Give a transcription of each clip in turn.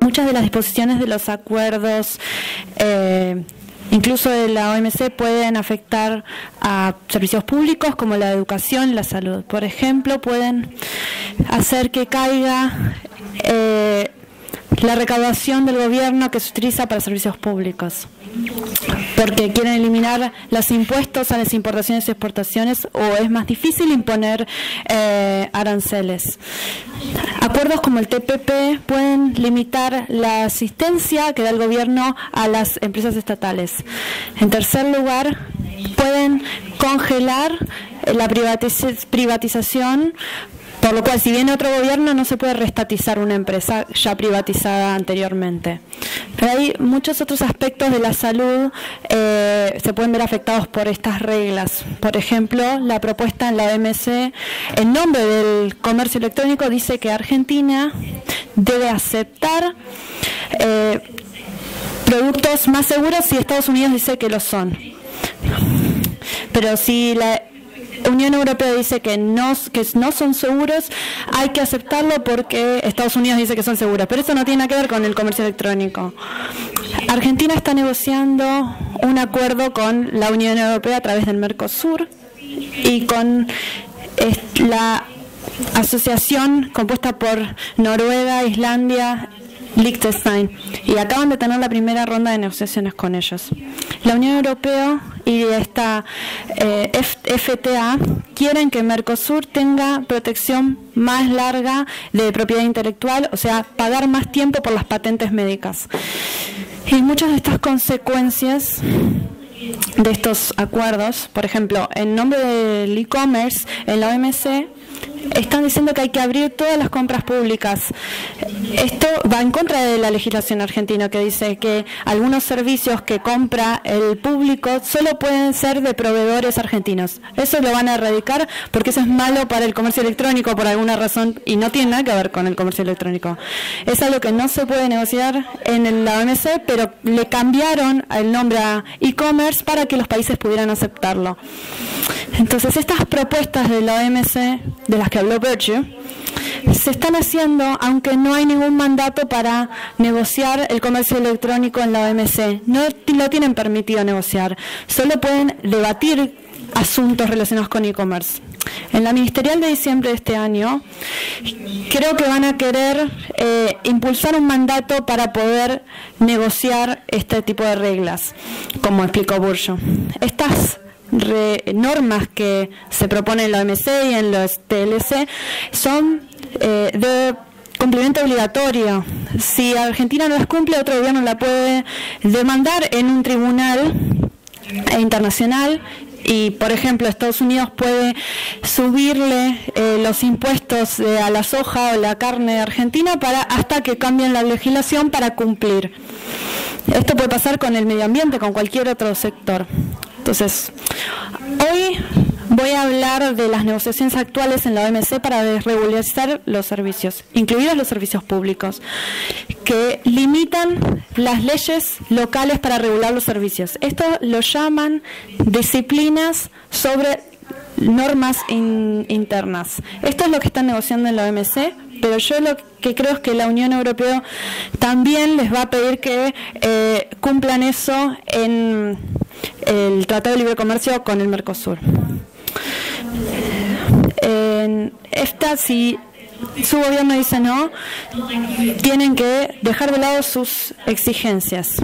muchas de las disposiciones de los acuerdos, incluso de la OMC, pueden afectar a servicios públicos como la educación y la salud. Por ejemplo, pueden hacer que caiga la recaudación del gobierno que se utiliza para servicios públicos, porque quieren eliminar los impuestos a las importaciones y exportaciones, o es más difícil imponer aranceles. Acuerdos como el TPP pueden limitar la asistencia que da el gobierno a las empresas estatales. En tercer lugar, pueden congelar la privatización, por lo cual, si viene otro gobierno, no se puede reestatizar una empresa ya privatizada anteriormente. Pero hay muchos otros aspectos de la salud se pueden ver afectados por estas reglas. Por ejemplo, la propuesta en la OMC, en nombre del comercio electrónico, dice que Argentina debe aceptar productos más seguros si Estados Unidos dice que lo son. Pero si la Unión Europea dice que no son seguros, hay que aceptarlo porque Estados Unidos dice que son seguros. Pero eso no tiene nada que ver con el comercio electrónico. Argentina está negociando un acuerdo con la Unión Europea a través del Mercosur y con la asociación compuesta por Noruega, Islandia, Liechtenstein, y acaban de tener la primera ronda de negociaciones con ellos. La Unión Europea y esta FTA quieren que Mercosur tenga protección más larga de propiedad intelectual, o sea, pagar más tiempo por las patentes médicas. Y muchas de estas consecuencias de estos acuerdos, por ejemplo, en nombre del e-commerce, en la OMC, están diciendo que hay que abrir todas las compras públicas. Esto va en contra de la legislación argentina, que dice que algunos servicios que compra el público solo pueden ser de proveedores argentinos. Eso lo van a erradicar porque eso es malo para el comercio electrónico por alguna razón y no tiene nada que ver con el comercio electrónico. Es algo que no se puede negociar en la OMC, pero le cambiaron el nombre a e-commerce para que los países pudieran aceptarlo. Entonces, estas propuestas de la OMC, de las que habló Virtue, se están haciendo aunque no hay ningún mandato para negociar el comercio electrónico en la OMC. No lo tienen permitido negociar, solo pueden debatir asuntos relacionados con e-commerce. En la ministerial de diciembre de este año, creo que van a querer impulsar un mandato para poder negociar este tipo de reglas, como explicó Virtue. Estas normas que se proponen en la OMC y en los TLC son de cumplimiento obligatorio. Si Argentina no las cumple, otro gobierno la puede demandar en un tribunal internacional y, por ejemplo, Estados Unidos puede subirle los impuestos a la soja o la carne de Argentina hasta que cambien la legislación para cumplir. Esto puede pasar con el medio ambiente, con cualquier otro sector. Entonces, hoy voy a hablar de las negociaciones actuales en la OMC para desregularizar los servicios, incluidos los servicios públicos, que limitan las leyes locales para regular los servicios. Esto lo llaman disciplinas sobre normas internas. Esto es lo que están negociando en la OMC, pero yo lo que creo es que la Unión Europea también les va a pedir que cumplan eso en el Tratado de Libre Comercio con el Mercosur. Si su gobierno dice no, tienen que dejar de lado sus exigencias.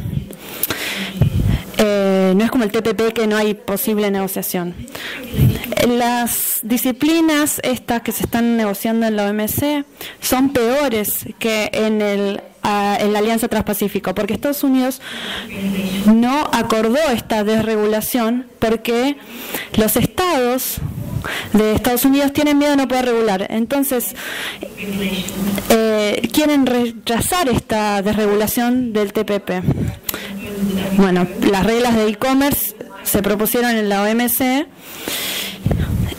No es como el TPP, que no hay posible negociación. Las disciplinas estas que se están negociando en la OMC son peores que en la Alianza Transpacífico, porque Estados Unidos no acordó esta desregulación porque los estados de Estados Unidos tienen miedo de no poder regular. Entonces, quieren rechazar esta desregulación del TPP. Bueno, las reglas de e-commerce se propusieron en la OMC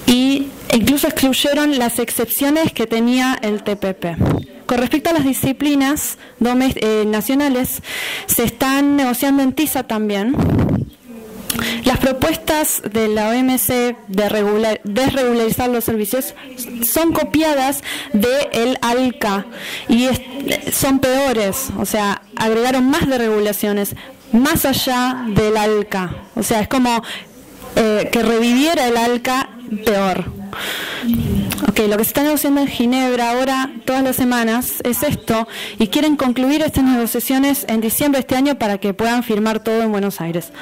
e incluso excluyeron las excepciones que tenía el TPP. Con respecto a las disciplinas nacionales, se están negociando en TISA también. Las propuestas de la OMC de desregularizar los servicios son copiadas del ALCA y son peores, o sea, agregaron más de regulaciones más allá del ALCA, o sea, es como que reviviera el ALCA peor. Ok, lo que se está negociando en Ginebra ahora, todas las semanas, es esto, y quieren concluir estas negociaciones en diciembre de este año para que puedan firmar todo en Buenos Aires.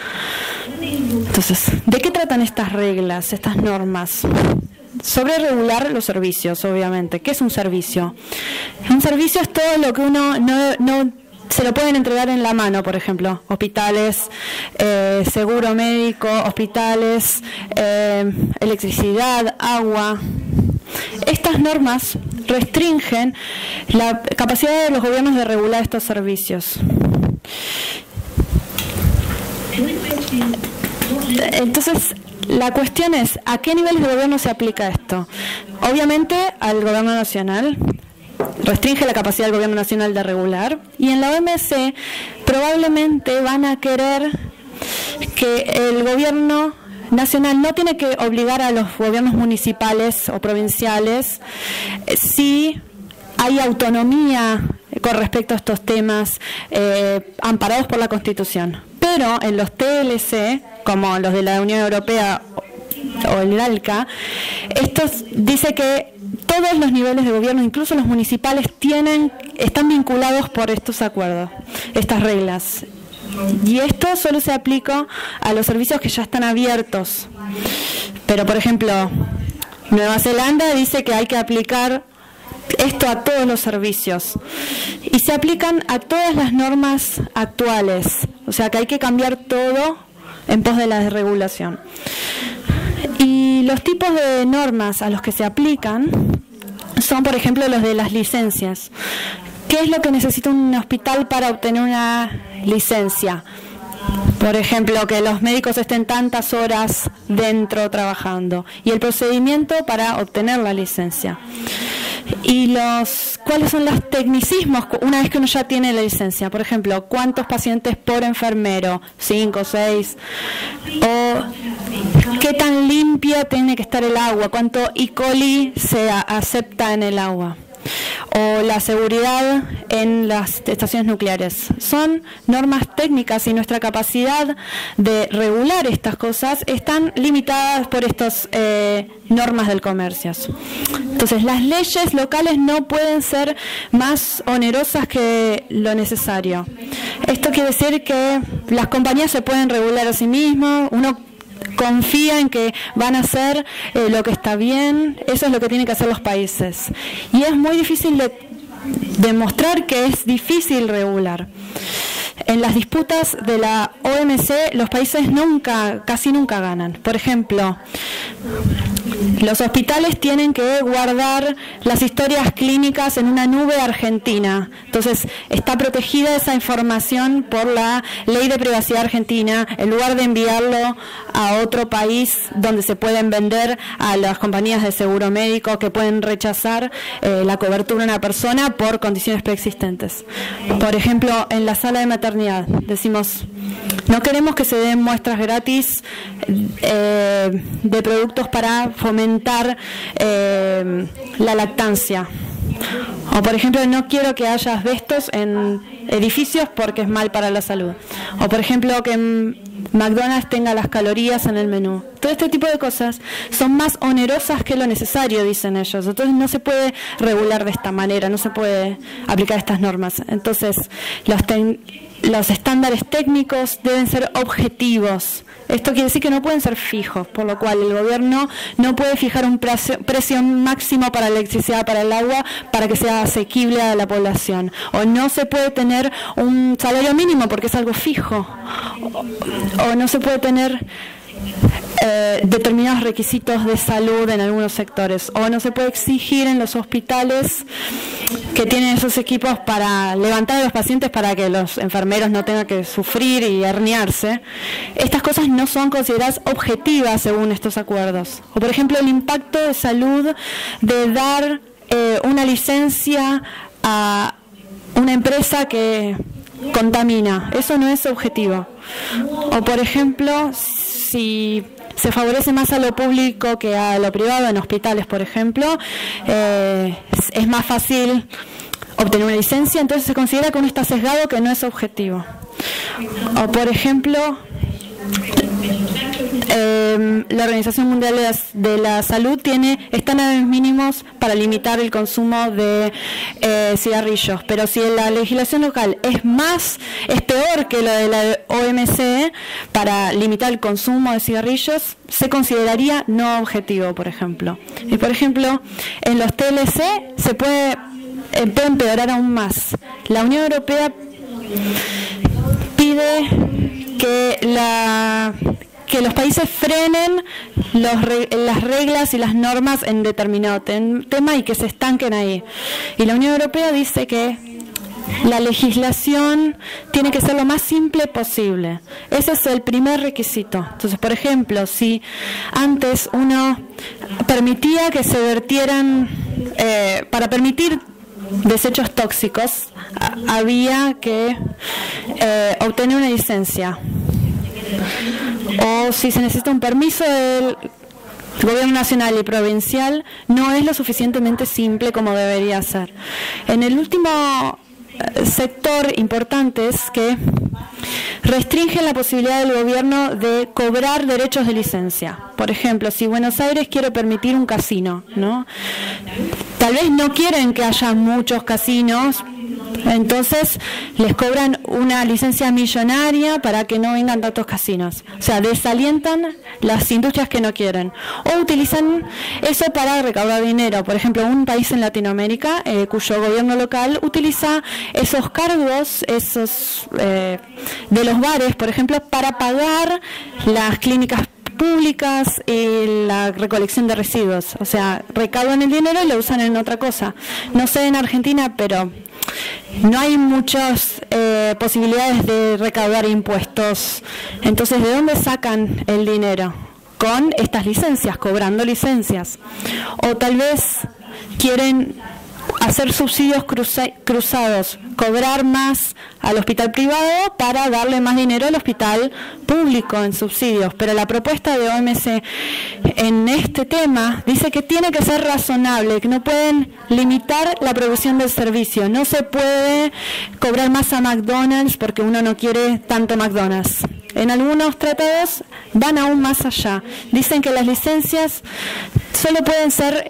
Entonces, ¿de qué tratan estas reglas, estas normas? Sobre regular los servicios, obviamente. ¿Qué es un servicio? Un servicio es todo lo que uno no se lo pueden entregar en la mano, por ejemplo, hospitales, seguro médico, hospitales, electricidad, agua. Estas normas restringen la capacidad de los gobiernos de regular estos servicios. Entonces, la cuestión es, ¿a qué niveles de gobierno se aplica esto? Obviamente al gobierno nacional, restringe la capacidad del gobierno nacional de regular, y en la OMC probablemente van a querer que el gobierno nacional no tiene que obligar a los gobiernos municipales o provinciales si hay autonomía con respecto a estos temas amparados por la Constitución. Pero en los TLC, como los de la Unión Europea o el ALCA, estos dice que todos los niveles de gobierno, incluso los municipales, están vinculados por estos acuerdos, estas reglas. Y esto solo se aplica a los servicios que ya están abiertos. Pero, por ejemplo, Nueva Zelanda dice que hay que aplicar esto a todos los servicios. Y se aplican a todas las normas actuales. O sea que hay que cambiar todo en pos de la desregulación. Y los tipos de normas a los que se aplican son, por ejemplo, los de las licencias. ¿Qué es lo que necesita un hospital para obtener una licencia? Por ejemplo, que los médicos estén tantas horas dentro trabajando. Y el procedimiento para obtener la licencia. Y ¿cuáles son los tecnicismos una vez que uno ya tiene la licencia? Por ejemplo, ¿cuántos pacientes por enfermero? 5, 6. O ¿qué tan limpia tiene que estar el agua? ¿Cuánto E. coli se acepta en el agua? O la seguridad en las estaciones nucleares. Son normas técnicas y nuestra capacidad de regular estas cosas están limitadas por estas normas del comercio. Entonces, las leyes locales no pueden ser más onerosas que lo necesario. Esto quiere decir que las compañías se pueden regular a sí mismas, uno confía en que van a hacer lo que está bien. Eso es lo que tienen que hacer los países. Y es muy difícil de demostrar que es difícil regular. En las disputas de la OMC, los países casi nunca ganan. Por ejemplo, los hospitales tienen que guardar las historias clínicas en una nube argentina. Entonces, está protegida esa información por la ley de privacidad argentina, en lugar de enviarlo a otro país donde se pueden vender a las compañías de seguro médico que pueden rechazar la cobertura de una persona por condiciones preexistentes. Por ejemplo, en la sala de maternidad decimos, no queremos que se den muestras gratis de productos para fomentar la lactancia. O, por ejemplo, no quiero que haya asbestos en edificios porque es mal para la salud. O, por ejemplo, que McDonald's tenga las calorías en el menú. Todo este tipo de cosas son más onerosas que lo necesario, dicen ellos. Entonces no se puede regular de esta manera, no se puede aplicar estas normas. Entonces los estándares técnicos deben ser objetivos. Esto quiere decir que no pueden ser fijos, por lo cual el gobierno no puede fijar un precio máximo para la electricidad, para el agua, para que sea asequible a la población. O no se puede tener un salario mínimo porque es algo fijo. O no se puede tener determinados requisitos de salud en algunos sectores. O no se puede exigir en los hospitales que tienen esos equipos para levantar a los pacientes para que los enfermeros no tengan que sufrir y herniarse. Estas cosas no son consideradas objetivas según estos acuerdos. O, por ejemplo, el impacto de salud de dar una licencia a una empresa que contamina. Eso no es objetivo. O, por ejemplo, si se favorece más a lo público que a lo privado, en hospitales, por ejemplo, es más fácil obtener una licencia, entonces se considera que uno está sesgado, que no es objetivo. O, por ejemplo, la Organización Mundial de la Salud tiene estándares mínimos para limitar el consumo de cigarrillos, pero si la legislación local es peor que lo de la OMC para limitar el consumo de cigarrillos, se consideraría no objetivo, por ejemplo. Y, por ejemplo, en los TLC se puede empeorar aún más. La Unión Europea pide que los países frenen las reglas y las normas en determinado tema y que se estanquen ahí. Y la Unión Europea dice que la legislación tiene que ser lo más simple posible. Ese es el primer requisito. Entonces, por ejemplo, si antes uno permitía que se vertieran, para permitir desechos tóxicos, había que obtener una licencia. O si se necesita un permiso del gobierno nacional y provincial, no es lo suficientemente simple como debería ser. En el último sector importante es que restringen la posibilidad del gobierno de cobrar derechos de licencia. Por ejemplo, si Buenos Aires quiere permitir un casino, ¿no? Tal vez no quieren que haya muchos casinos, entonces les cobran una licencia millonaria para que no vengan tantos casinos. O sea, desalientan las industrias que no quieren. O utilizan eso para recaudar dinero. Por ejemplo, un país en Latinoamérica cuyo gobierno local utiliza esos cargos, de los bares, por ejemplo, para pagar las clínicas públicas y la recolección de residuos. O sea, recaudan el dinero y lo usan en otra cosa. No sé en Argentina, pero no hay muchas posibilidades de recaudar impuestos. Entonces, ¿de dónde sacan el dinero? Con estas licencias, cobrando licencias. O tal vez quieren hacer subsidios cruzados, cobrar más al hospital privado para darle más dinero al hospital público en subsidios. Pero la propuesta de OMC en este tema dice que tiene que ser razonable, que no pueden limitar la producción del servicio. No se puede cobrar más a McDonald's porque uno no quiere tanto McDonald's. En algunos tratados van aún más allá. Dicen que las licencias solo pueden ser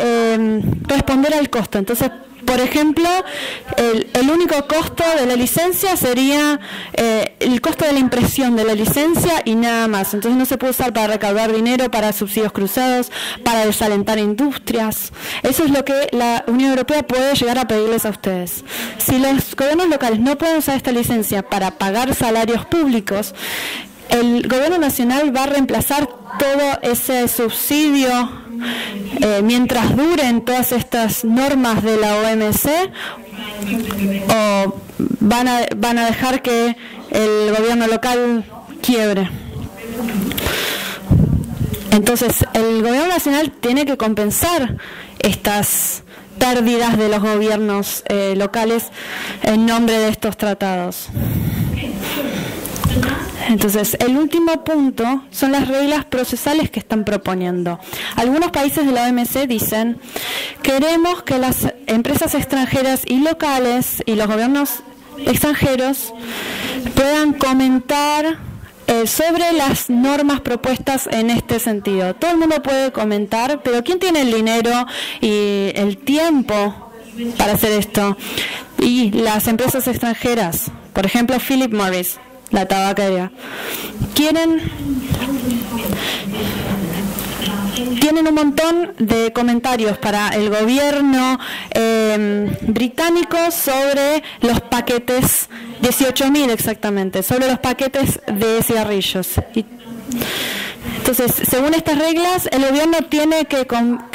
responder al costo. Entonces, por ejemplo, el único costo de la licencia sería el costo de la impresión de la licencia y nada más. Entonces no se puede usar para recaudar dinero, para subsidios cruzados, para desalentar industrias. Eso es lo que la Unión Europea puede llegar a pedirles a ustedes. Si los gobiernos locales no pueden usar esta licencia para pagar salarios públicos, el gobierno nacional va a reemplazar todo ese subsidio mientras duren todas estas normas de la OMC, o van a dejar que el gobierno local quiebre. Entonces, el gobierno nacional tiene que compensar estas pérdidas de los gobiernos locales en nombre de estos tratados. Entonces, el último punto son las reglas procesales que están proponiendo. Algunos países de la OMC dicen: queremos que las empresas extranjeras y locales y los gobiernos extranjeros puedan comentar sobre las normas propuestas en este sentido. Todo el mundo puede comentar, pero ¿quién tiene el dinero y el tiempo para hacer esto? Y las empresas extranjeras, por ejemplo, Philip Morris, la tabaquería, tienen un montón de comentarios para el gobierno británico sobre los paquetes, 18.000 exactamente, sobre los paquetes de cigarrillos. Entonces, según estas reglas, el gobierno tiene que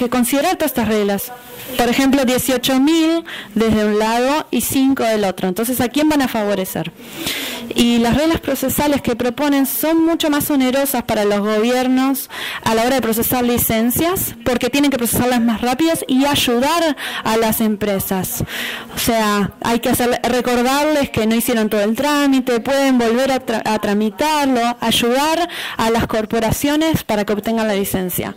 considerar todas estas reglas. Por ejemplo, 18.000 desde un lado y 5 del otro. Entonces, ¿a quién van a favorecer? Y las reglas procesales que proponen son mucho más onerosas para los gobiernos a la hora de procesar licencias, porque tienen que procesarlas más rápidas y ayudar a las empresas. O sea, hay que recordarles que no hicieron todo el trámite, pueden volver a tramitarlo, ayudar a las corporaciones para que obtengan la licencia.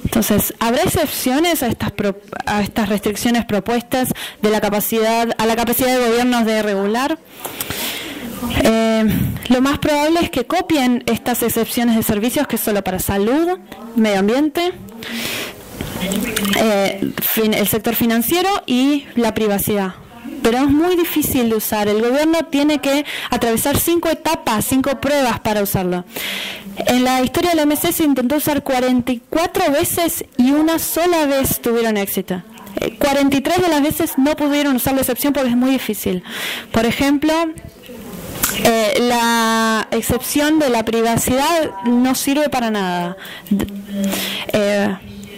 Entonces, ¿habrá excepciones a estas restricciones propuestas de la capacidad de gobiernos de regular? Lo más probable es que copien estas excepciones de servicios que es solo para salud, medio ambiente, el sector financiero y la privacidad. Pero es muy difícil de usar. El gobierno tiene que atravesar 5 etapas, 5 pruebas para usarlo. En la historia del OMC se intentó usar 44 veces y una sola vez tuvieron éxito. 43 de las veces no pudieron usar la excepción porque es muy difícil. Por ejemplo, la excepción de la privacidad no sirve para nada.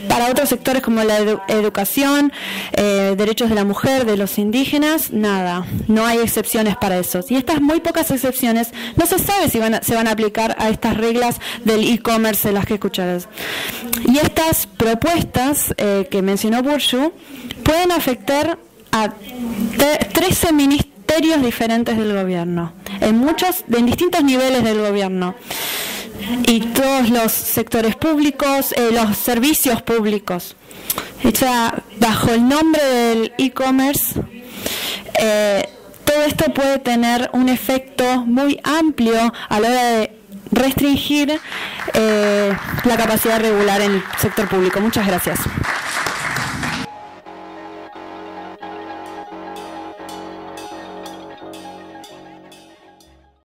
Para otros sectores como la educación, derechos de la mujer, de los indígenas, nada, no hay excepciones para eso. Y estas muy pocas excepciones no se sabe si se van a aplicar a estas reglas del e-commerce de las que escucharon. Y estas propuestas que mencionó Burcu pueden afectar a 13 ministerios diferentes del gobierno, en distintos niveles del gobierno. Y todos los sectores públicos, los servicios públicos. O sea, bajo el nombre del e-commerce, todo esto puede tener un efecto muy amplio a la hora de restringir la capacidad regular en el sector público. Muchas gracias.